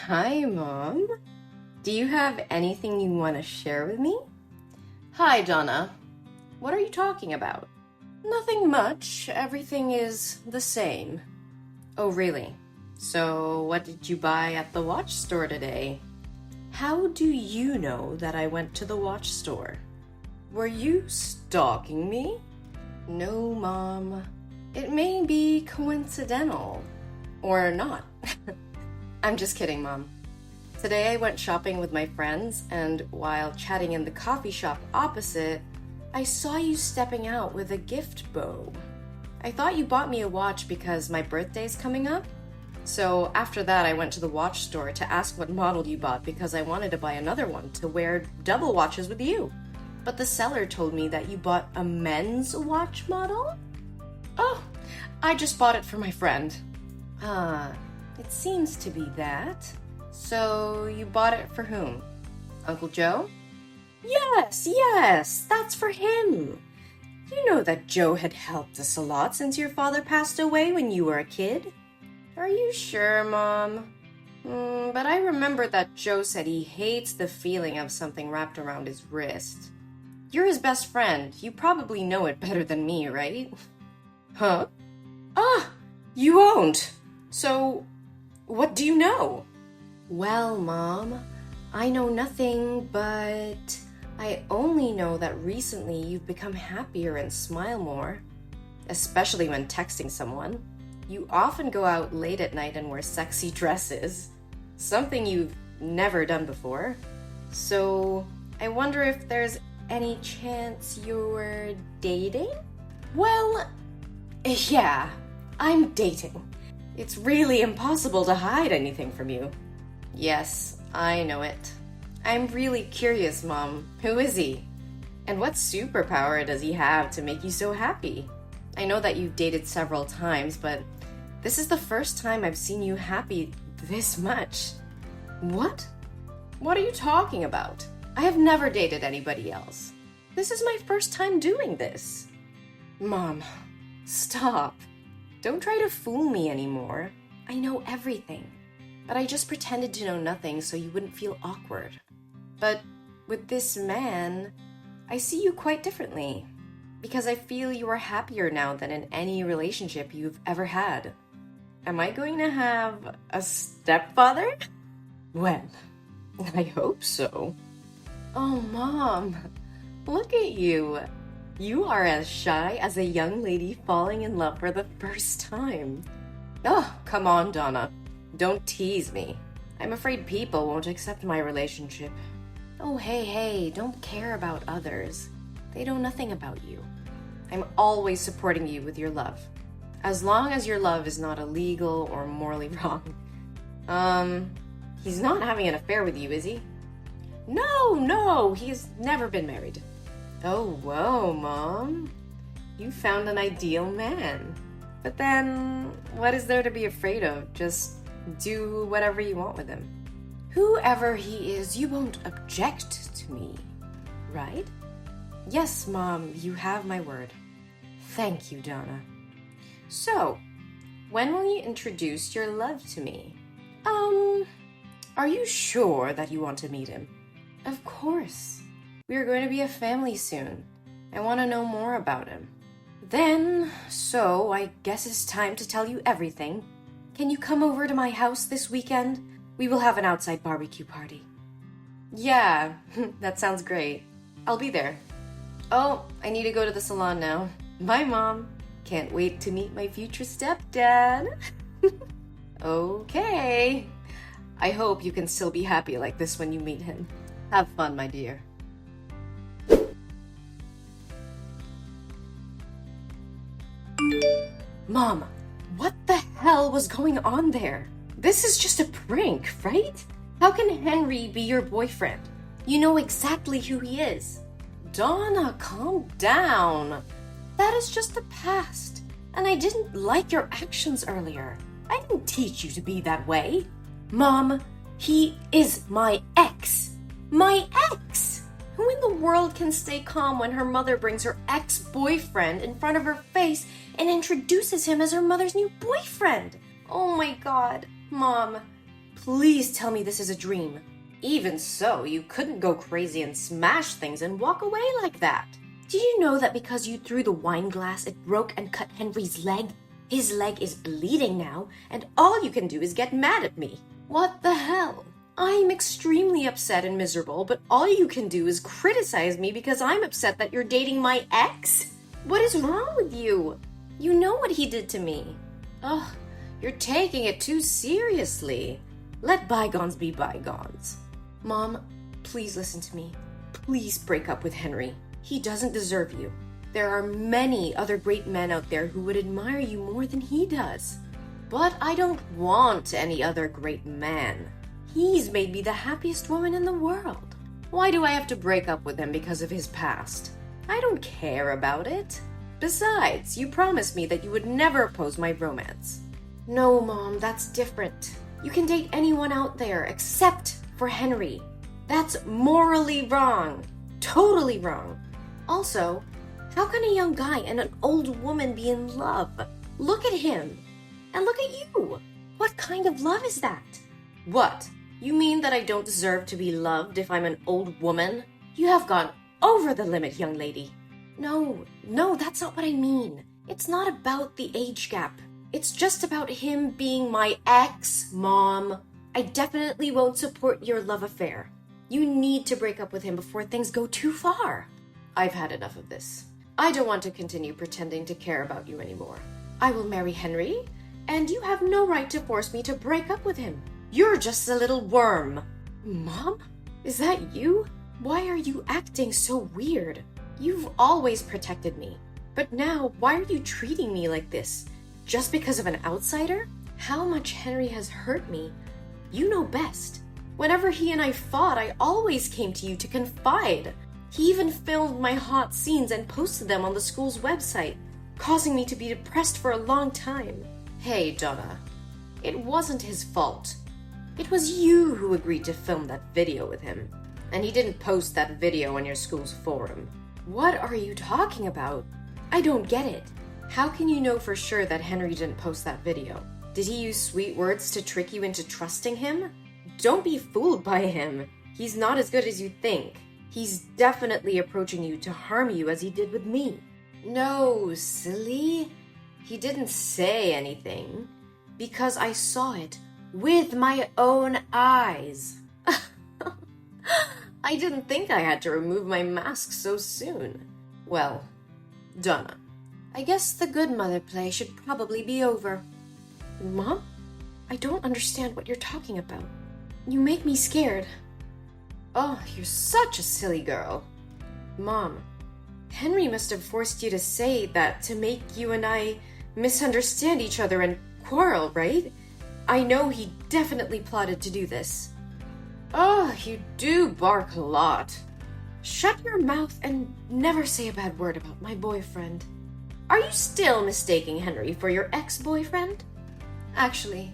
Hi, Mom. Do you have anything you want to share with me? Hi, Donna. What are you talking about? Nothing much. Everything is the same. Oh, really? So, what did you buy at the watch store today? How do you know that I went to the watch store? Were you stalking me? No, Mom. It may be coincidental. Or not. I'm just kidding, Mom. Today I went shopping with my friends, and while chatting in the coffee shop opposite, I saw you stepping out with a gift bow. I thought you bought me a watch because my birthday's coming up. So after that, I went to the watch store to ask what model you bought because I wanted to buy another one to wear double watches with you. But the seller told me that you bought a men's watch model? Oh, I just bought it for my friend. It seems to be that. So you bought it for whom? Uncle Joe? Yes, that's for him. You know that Joe had helped us a lot since your father passed away when you were a kid. Are you sure, Mom? But I remember that Joe said he hates the feeling of something wrapped around his wrist. You're his best friend. You probably know it better than me, right? Huh? You won't. So, what do you know? Well, Mom, I know nothing, but I only know that recently you've become happier and smile more, especially when texting someone. You often go out late at night and wear sexy dresses, something you've never done before. So, I wonder if there's any chance you're dating? Well, yeah, I'm dating. It's really impossible to hide anything from you. Yes, I know it. I'm really curious, Mom. Who is he? And what superpower does he have to make you so happy? I know that you've dated several times, but this is the first time I've seen you happy this much. What? What are you talking about? I have never dated anybody else. This is my first time doing this. Mom, stop. Don't try to fool me anymore. I know everything. But I just pretended to know nothing so you wouldn't feel awkward. But with this man, I see you quite differently. Because I feel you are happier now than in any relationship you've ever had. Am I going to have a stepfather? Well, I hope so. Oh, Mom, look at you. You are as shy as a young lady falling in love for the first time. Oh, come on, Donna. Don't tease me. I'm afraid people won't accept my relationship. Oh, hey, don't care about others. They know nothing about you. I'm always supporting you with your love. As long as your love is not illegal or morally wrong. He's not having an affair with you, is he? No, he's never been married. Oh, whoa, Mom. You found an ideal man. But then, what is there to be afraid of? Just do whatever you want with him. Whoever he is, you won't object to me, right? Yes, Mom, you have my word. Thank you, Donna. So, when will you introduce your love to me? Are you sure that you want to meet him? Of course. We are going to be a family soon. I want to know more about him. So I guess it's time to tell you everything. Can you come over to my house this weekend? We will have an outside barbecue party. Yeah, that sounds great. I'll be there. Oh, I need to go to the salon now. Bye, Mom. Can't wait to meet my future stepdad. Okay. I hope you can still be happy like this when you meet him. Have fun, my dear. Mom, what the hell was going on there? This is just a prank, right? How can Henry be your boyfriend? You know exactly who he is. Donna, calm down. That is just the past. And I didn't like your actions earlier. I didn't teach you to be that way. Mom, he is my ex. My ex! Who in the world can stay calm when her mother brings her ex-boyfriend in front of her face and introduces him as her mother's new boyfriend? Oh my God, Mom, Please tell me this is a dream. Even so, you couldn't go crazy and smash things and walk away like that. Did you know that because you threw the wine glass, it broke and cut Henry's leg? His leg is bleeding now, and all you can do is get mad at me. What the hell? I'm extremely upset and miserable, but all you can do is criticize me because I'm upset that you're dating my ex? What is wrong with you? You know what he did to me. Ugh, you're taking it too seriously. Let bygones be bygones. Mom, please listen to me. Please break up with Henry. He doesn't deserve you. There are many other great men out there who would admire you more than he does. But I don't want any other great man. He's made me the happiest woman in the world. Why do I have to break up with him because of his past? I don't care about it. Besides, you promised me that you would never oppose my romance. No, Mom, that's different. You can date anyone out there except for Henry. That's morally wrong. Totally wrong. Also, how can a young guy and an old woman be in love? Look at him. And look at you. What kind of love is that? What? You mean that I don't deserve to be loved if I'm an old woman? You have gone over the limit, young lady. No, that's not what I mean. It's not about the age gap. It's just about him being my ex, Mom. I definitely won't support your love affair. You need to break up with him before things go too far. I've had enough of this. I don't want to continue pretending to care about you anymore. I will marry Henry, and you have no right to force me to break up with him. You're just a little worm. Mom? Is that you? Why are you acting so weird? You've always protected me. But now, why are you treating me like this? Just because of an outsider? How much Henry has hurt me? You know best. Whenever he and I fought, I always came to you to confide. He even filmed my hot scenes and posted them on the school's website, causing me to be depressed for a long time. Hey, Donna. It wasn't his fault. It was you who agreed to film that video with him. And he didn't post that video on your school's forum. What are you talking about? I don't get it. How can you know for sure that Henry didn't post that video? Did he use sweet words to trick you into trusting him? Don't be fooled by him. He's not as good as you think. He's definitely approaching you to harm you as he did with me. No, silly. He didn't say anything because I saw it with my own eyes. I didn't think I had to remove my mask so soon. Well, Donna, I guess the good mother play should probably be over. Mom? I don't understand what you're talking about. You make me scared. Oh, you're such a silly girl. Mom, Henry must have forced you to say that to make you and I misunderstand each other and quarrel, right? I know he definitely plotted to do this. Oh, you do bark a lot. Shut your mouth and never say a bad word about my boyfriend. Are you still mistaking Henry for your ex-boyfriend? Actually,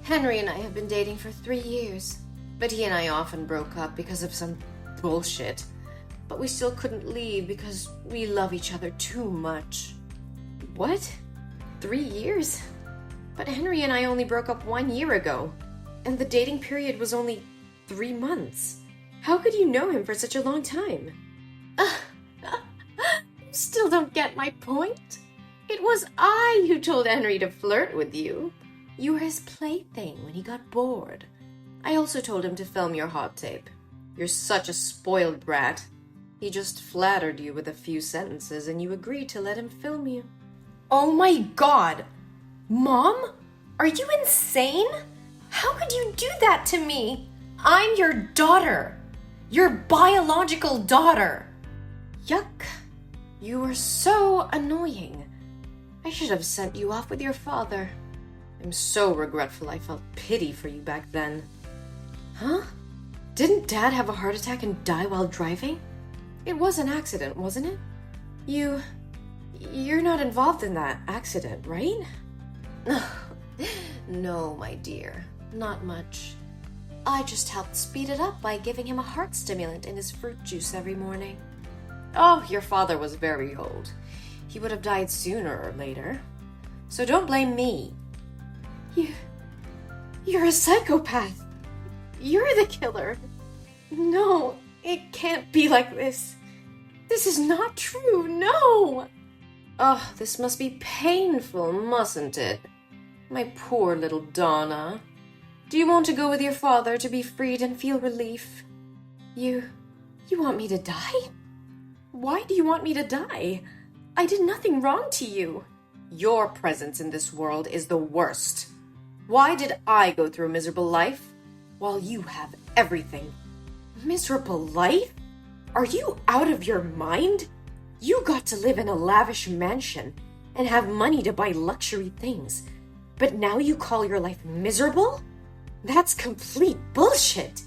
Henry and I have been dating for 3 years, but he and I often broke up because of some bullshit. But we still couldn't leave because we love each other too much. What? 3 years? But Henry and I only broke up 1 year ago, and the dating period was only 3 months. How could you know him for such a long time? You still don't get my point? It was I who told Henry to flirt with you. You were his plaything when he got bored. I also told him to film your hot tape. You're such a spoiled brat. He just flattered you with a few sentences and you agreed to let him film you. Oh my God! Mom? Are you insane? How could you do that to me? I'm your daughter. Your biological daughter. Yuck. You were so annoying. I should have sent you off with your father. I'm so regretful I felt pity for you back then. Huh? Didn't Dad have a heart attack and die while driving? It was an accident, wasn't it? You're not involved in that accident, right? No, my dear. Not much. I just helped speed it up by giving him a heart stimulant in his fruit juice every morning. Oh, your father was very old. He would have died sooner or later. So don't blame me. You're a psychopath. You're the killer. No, it can't be like this. This is not true, no! Oh, this must be painful, mustn't it? My poor little Donna. Do you want to go with your father to be freed and feel relief? You want me to die? Why do you want me to die? I did nothing wrong to you. Your presence in this world is the worst. Why did I go through a miserable life while you have everything? Miserable life? Are you out of your mind? You got to live in a lavish mansion and have money to buy luxury things, but now you call your life miserable? That's complete bullshit.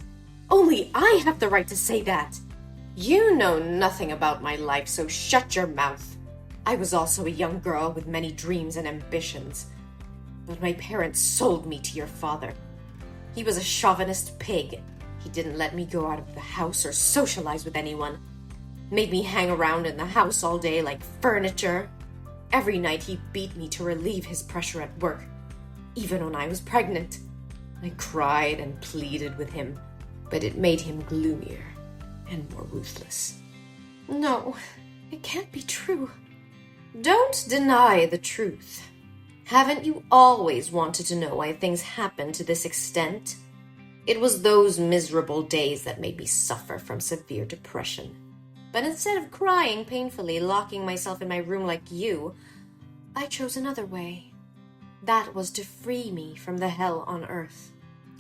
Only I have the right to say that. You know nothing about my life, so shut your mouth. I was also a young girl with many dreams and ambitions, but my parents sold me to your father. He was a chauvinist pig. He didn't let me go out of the house or socialize with anyone. Made me hang around in the house all day like furniture. Every night he beat me to relieve his pressure at work, even when I was pregnant. I cried and pleaded with him, but it made him gloomier and more ruthless. No, it can't be true. Don't deny the truth. Haven't you always wanted to know why things happen to this extent? It was those miserable days that made me suffer from severe depression. But instead of crying painfully, locking myself in my room like you, I chose another way. That was to free me from the hell on earth.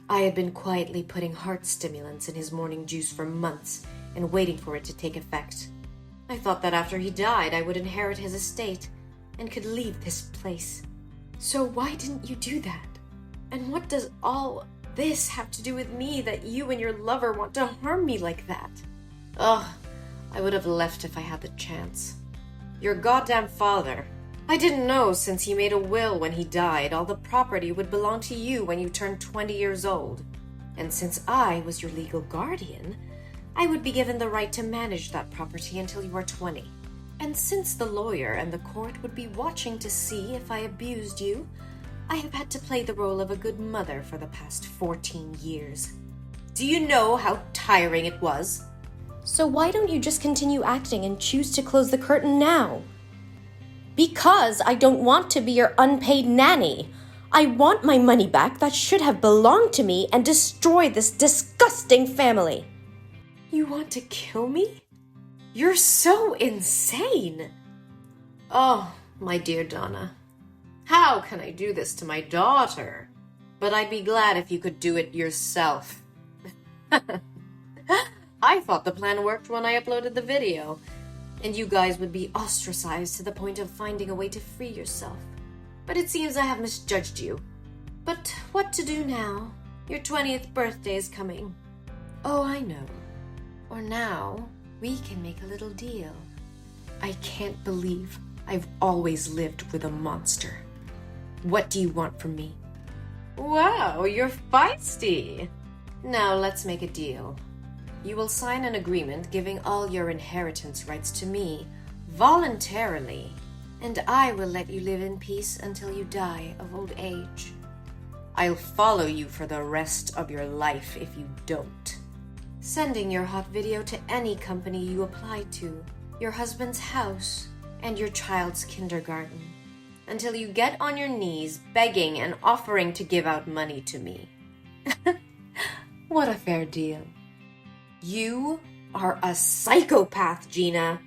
I had been quietly putting heart stimulants in his morning juice for months and waiting for it to take effect. I thought that after he died, I would inherit his estate and could leave this place. So why didn't you do that? And what does all this have to do with me that you and your lover want to harm me like that? Ugh, I would have left if I had the chance. Your goddamn father. I didn't know since he made a will when he died, all the property would belong to you when you turned 20 years old. And since I was your legal guardian, I would be given the right to manage that property until you are 20. And since the lawyer and the court would be watching to see if I abused you, I have had to play the role of a good mother for the past 14 years. Do you know how tiring it was? So why don't you just continue acting and choose to close the curtain now? Because I don't want to be your unpaid nanny. I want my money back that should have belonged to me and destroy this disgusting family. You want to kill me? You're so insane. Oh, my dear Donna. How can I do this to my daughter? But I'd be glad if you could do it yourself. I thought the plan worked when I uploaded the video, and you guys would be ostracized to the point of finding a way to free yourself. But it seems I have misjudged you. But what to do now? Your 20th birthday is coming. Oh, I know. Or now, we can make a little deal. I can't believe I've always lived with a monster. What do you want from me? Wow, you're feisty. Now let's make a deal. You will sign an agreement giving all your inheritance rights to me, voluntarily, and I will let you live in peace until you die of old age. I'll follow you for the rest of your life if you don't. Sending your hot video to any company you apply to, your husband's house, and your child's kindergarten, until you get on your knees begging and offering to give out money to me. What a fair deal. You are a psychopath, Gina.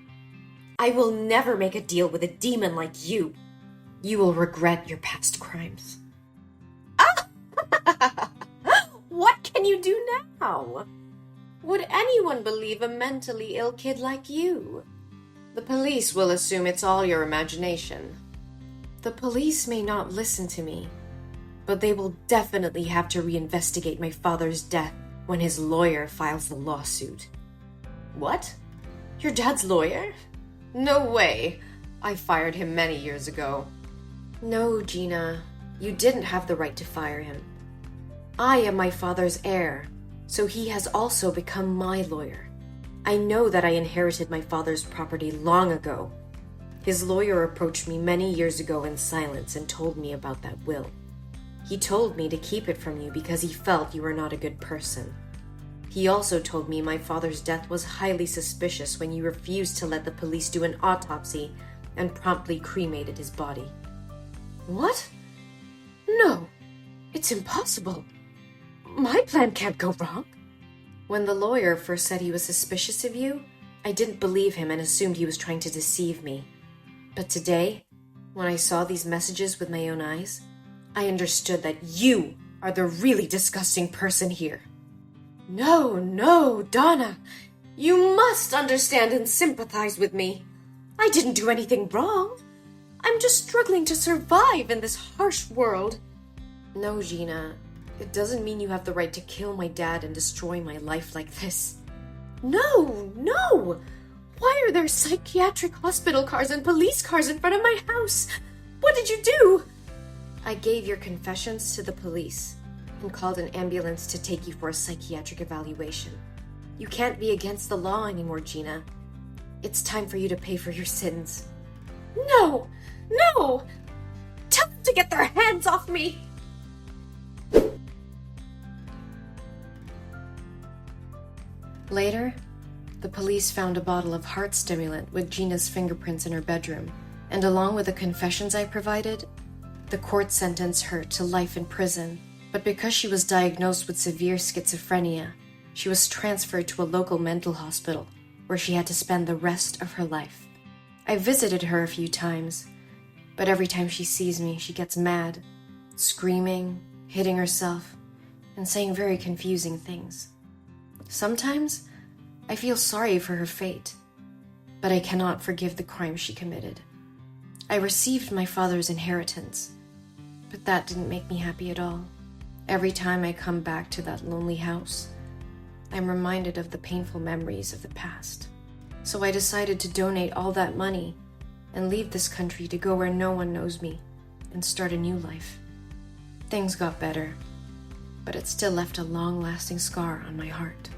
I will never make a deal with a demon like you. You will regret your past crimes. Ah! What can you do now? Would anyone believe a mentally ill kid like you? The police will assume it's all your imagination. The police may not listen to me, but they will definitely have to reinvestigate my father's death when his lawyer files the lawsuit. What? Your dad's lawyer? No way. I fired him many years ago. No, Gina. You didn't have the right to fire him. I am my father's heir, so he has also become my lawyer. I know that I inherited my father's property long ago. His lawyer approached me many years ago in silence and told me about that will. He told me to keep it from you because he felt you were not a good person. He also told me my father's death was highly suspicious when you refused to let the police do an autopsy and promptly cremated his body. What? No, it's impossible. My plan can't go wrong. When the lawyer first said he was suspicious of you, I didn't believe him and assumed he was trying to deceive me. But today, when I saw these messages with my own eyes, I understood that you are the really disgusting person here. No, Donna. You must understand and sympathize with me. I didn't do anything wrong. I'm just struggling to survive in this harsh world. No, Gina. It doesn't mean you have the right to kill my dad and destroy my life like this. No! Why are there psychiatric hospital cars and police cars in front of my house? What did you do? I gave your confessions to the police and called an ambulance to take you for a psychiatric evaluation. You can't be against the law anymore, Gina. It's time for you to pay for your sins. No! Tell them to get their hands off me! Later, the police found a bottle of heart stimulant with Gina's fingerprints in her bedroom, and along with the confessions I provided, the court sentenced her to life in prison. But because she was diagnosed with severe schizophrenia, she was transferred to a local mental hospital where she had to spend the rest of her life. I visited her a few times, but every time she sees me, she gets mad, screaming, hitting herself, and saying very confusing things. Sometimes, I feel sorry for her fate, but I cannot forgive the crime she committed. I received my father's inheritance, but that didn't make me happy at all. Every time I come back to that lonely house, I'm reminded of the painful memories of the past. So I decided to donate all that money and leave this country to go where no one knows me and start a new life. Things got better, but it still left a long-lasting scar on my heart.